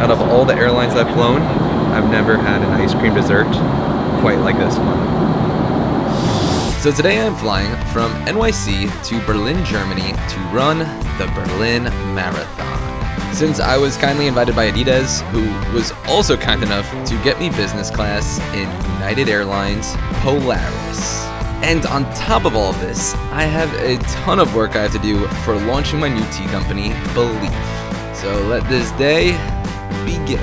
out of all the airlines I've flown, I've never had an ice cream dessert quite like this one. So today I'm flying from NYC to Berlin, Germany to run the Berlin Marathon. Since I was kindly invited by Adidas, who was also kind enough to get me business class in United Airlines Polaris. And on top of all of this, I have a ton of work I have to do for launching my new tea company, Belief. So let this day begin.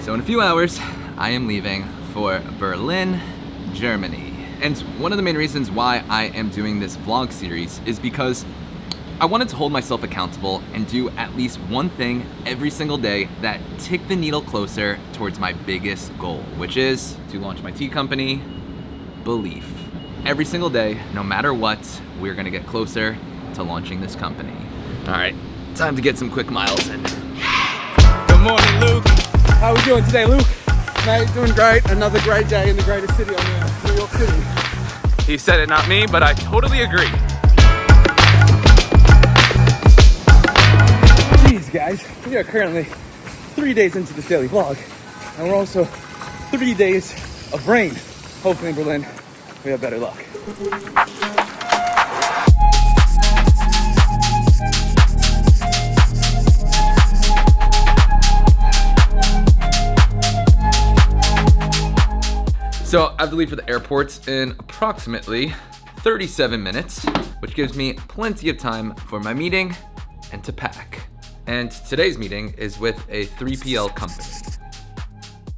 So in a few hours, I am leaving for Berlin, Germany. And one of the main reasons why I am doing this vlog series is because I wanted to hold myself accountable and do at least one thing every single day that ticked the needle closer towards my biggest goal, which is to launch my tea company, Belief. Every single day, no matter what, we're gonna get closer to launching this company. All right, time to get some quick miles in. Good morning, Luke. How are we doing today, Luke? Mate, doing great. Another great day in the greatest city on earth, New York City. He said it, not me, but I totally agree. Jeez, guys, we are currently 3 days into this daily vlog, and we're also 3 days of rain. Hopefully in Berlin, we have better luck. So I have to leave for the airport in approximately 37 minutes, which gives me plenty of time for my meeting and to pack. And today's meeting is with a 3PL company.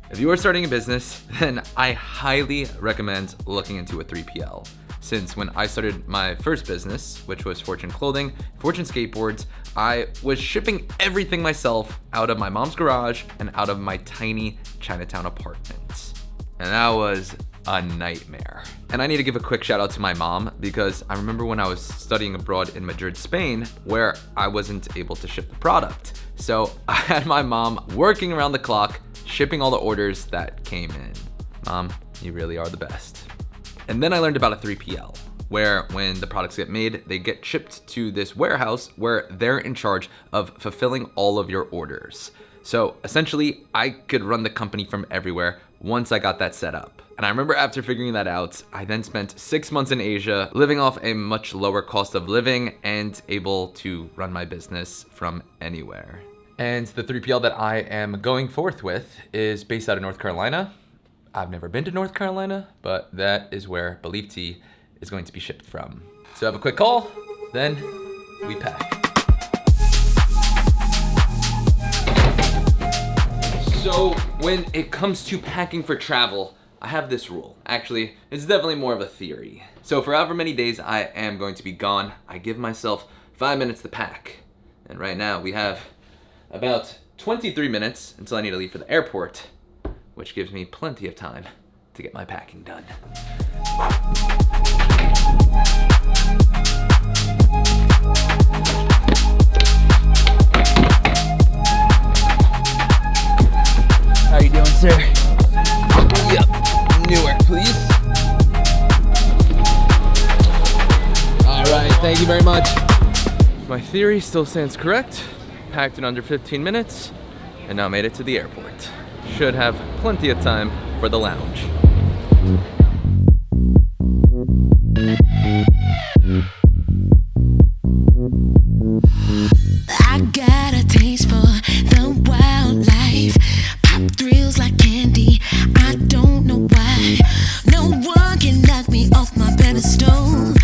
If you are starting a business, then I highly recommend looking into a 3PL. Since when I started my first business, which was Fortune Clothing, Fortune Skateboards, I was shipping everything myself out of my mom's garage and out of my tiny Chinatown apartment. And that was a nightmare. And I need to give a quick shout out to my mom because I remember when I was studying abroad in Madrid, Spain, where I wasn't able to ship the product. So I had my mom working around the clock, shipping all the orders that came in. Mom, you really are the best. And then I learned about a 3PL, where when the products get made, they get shipped to this warehouse where they're in charge of fulfilling all of your orders. So essentially, I could run the company from everywhere once I got that set up. And I remember after figuring that out, I then spent 6 months in Asia, living off a much lower cost of living and able to run my business from anywhere. And the 3PL that I am going forth with is based out of North Carolina. I've never been to North Carolina, but that is where Belief Tea is going to be shipped from. So have a quick call, then we pack. So when it comes to packing for travel, I have this rule. Actually, it's definitely more of a theory. So for however many days I am going to be gone, I give myself 5 minutes to pack. And right now we have about 23 minutes until I need to leave for the airport, which gives me plenty of time to get my packing done. How you doing, sir? Yep, Newark, please. All right, thank you very much. My theory still stands correct. Packed in under 15 minutes, and now made it to the airport. Should have plenty of time for the lounge. I got a taste for the wildlife. Pop thrills like candy. I don't know why. No one can knock me off my pedestal,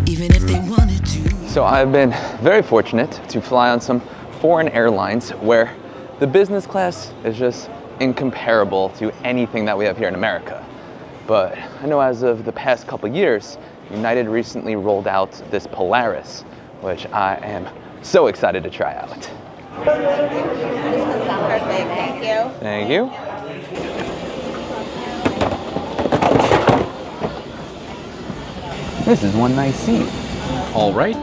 even if they wanted to. So I've been very fortunate to fly on some foreign airlines where the business class is just incomparable to anything that we have here in America. But I know as of the past couple years, United recently rolled out this Polaris, which I am so excited to try out. This will sound perfect. Thank you. Thank you. This is one nice seat. All right,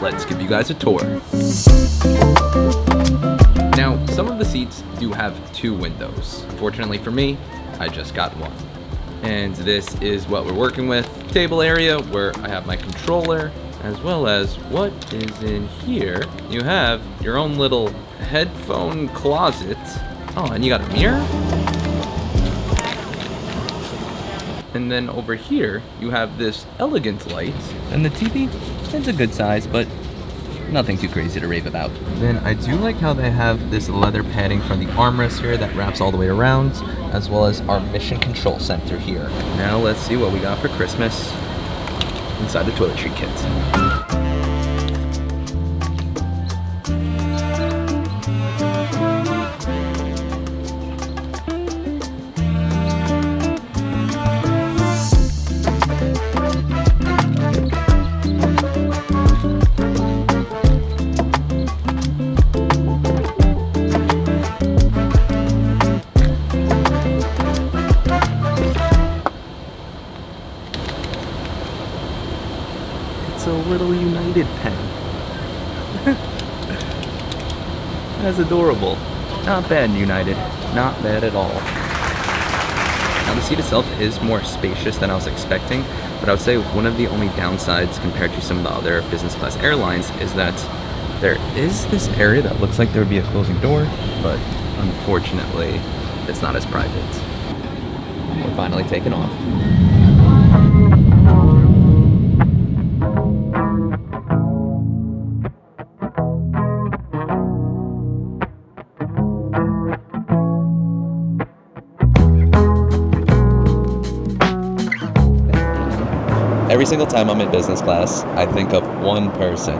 let's give you guys a tour. Now, some of the seats do have 2 windows. Fortunately for me, I just got one. And this is what we're working with. Table area where I have my controller, as well as what is in here. You have your own little headphone closet. Oh, and you got a mirror? And then over here, you have this elegant light. And the TV, it's a good size, but nothing too crazy to rave about. Then I do like how they have this leather padding from the armrest here that wraps all the way around, as well as our mission control center here. Now let's see what we got for Christmas inside the toiletry kit. A little United pen. That's adorable. Not bad, United. Not bad at all. Now the seat itself is more spacious than I was expecting, but I would say one of the only downsides compared to some of the other business class airlines is that there is this area that looks like there would be a closing door, but unfortunately it's not as private. We're finally taking off. Every single time I'm in business class, I think of one person.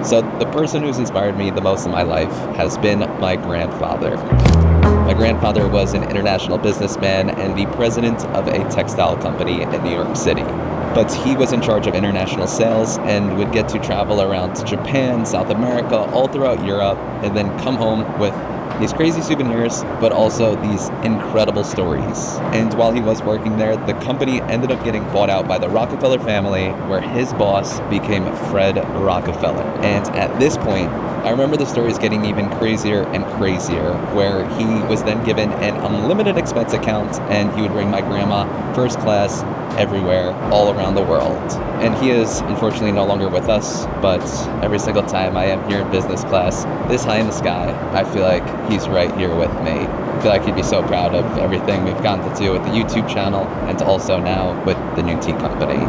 So the person who's inspired me the most in my life has been my grandfather. My grandfather was an international businessman and the president of a textile company in New York City. But he was in charge of international sales and would get to travel around to Japan, South America, all throughout Europe, and then come home with these crazy souvenirs, but also these incredible stories. And while he was working there, the company ended up getting bought out by the Rockefeller family, where his boss became Fred Rockefeller. And at this point, I remember the stories getting even crazier and crazier, where he was then given an unlimited expense account, and he would bring my grandma first class everywhere, all around the world. And he is unfortunately no longer with us, but every single time I am here in business class, this high in the sky, I feel like he's right here with me. I feel like he'd be so proud of everything we've gotten to do with the YouTube channel, and also now with the new tea company.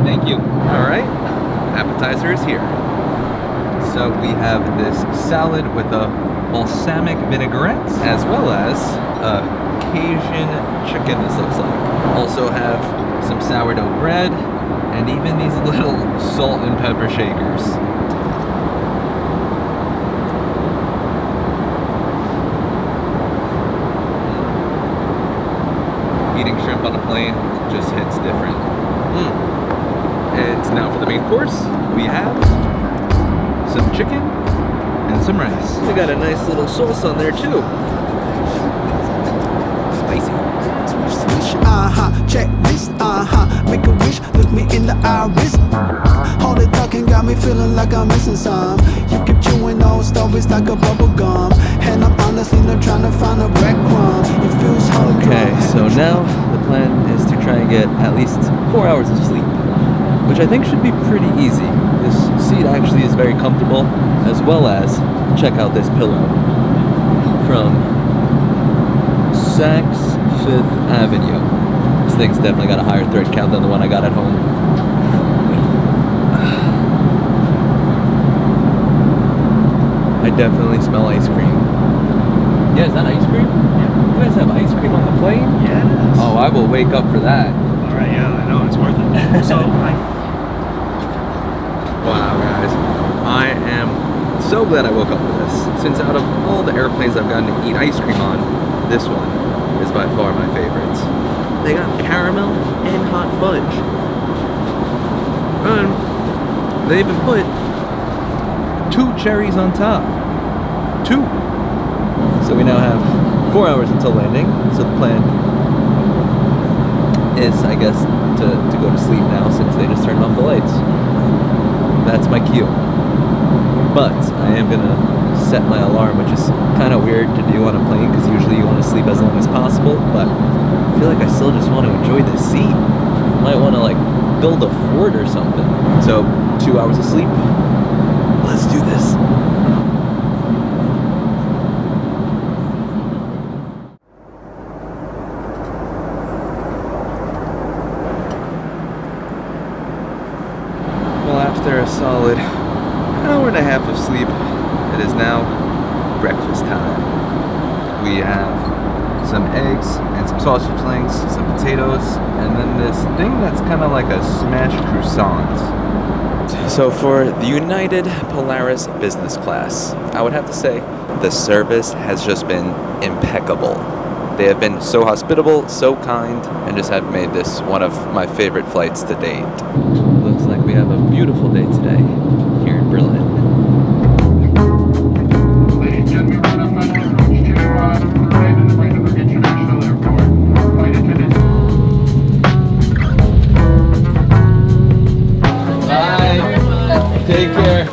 Thank you. All right, appetizer is here. So we have this salad with a balsamic vinaigrette, as well as Cajun chicken, this looks like. Also have some sourdough bread, and even these little salt and pepper shakers. Eating shrimp on a plane just hits different. And now for the main course, we have some chicken and some rice. We got a nice little sauce on there too. Spicy. Check this, make a wish, look me in the iris. All the talking got me feeling like I'm missing some. You keep chewing on stories like a bubble gum, and I'm honestly not trying to find a breadcrumb. It feels hard. Okay, so now the plan is to try and get at least 4 hours of sleep, which I think should be pretty easy. This seat actually is very comfortable, as well as check out this pillow from Saks Fifth Avenue. This thing's definitely got a higher thread count than the one I got at home. I definitely smell ice cream. Yeah, is that ice cream? Yeah. You guys have ice cream on the plane? Yes. Oh, I will wake up for that. All right, yeah, I know, it's worth it. So, Wow, guys. I am so glad I woke up for this. Since out of all the airplanes I've gotten to eat ice cream on, this one is by far my favorite. They got caramel and hot fudge. And they even put 2 cherries on top. 2. So we now have 4 hours until landing. So the plan is, I guess, to go to sleep now since they just turned off the lights. That's my cue. But I am gonna set my alarm, which is kind of weird to do on a plane because usually you want to sleep as long as possible, but I feel like I still just want to enjoy the seat. Might want to like build a fort or something. So 2 hours of sleep. Let's do this. Well, after a solid hour and a half of sleep, it is now breakfast time. We have some eggs and some sausage links, some potatoes, and then this thing that's kind of like a smashed croissant. So for the United Polaris Business Class, I would have to say the service has just been impeccable. They have been so hospitable, so kind, and just have made this one of my favorite flights to date. Looks like we have a beautiful day today here in Berlin. Ladies and gentlemen, we're on a final approach to Brandenburg International Airport. Flight attendants. Bye. Take care.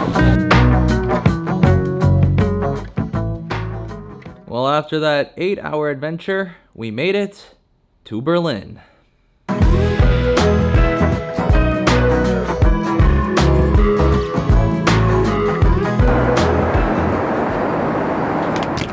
Well, after that 8-hour adventure, we made it to Berlin.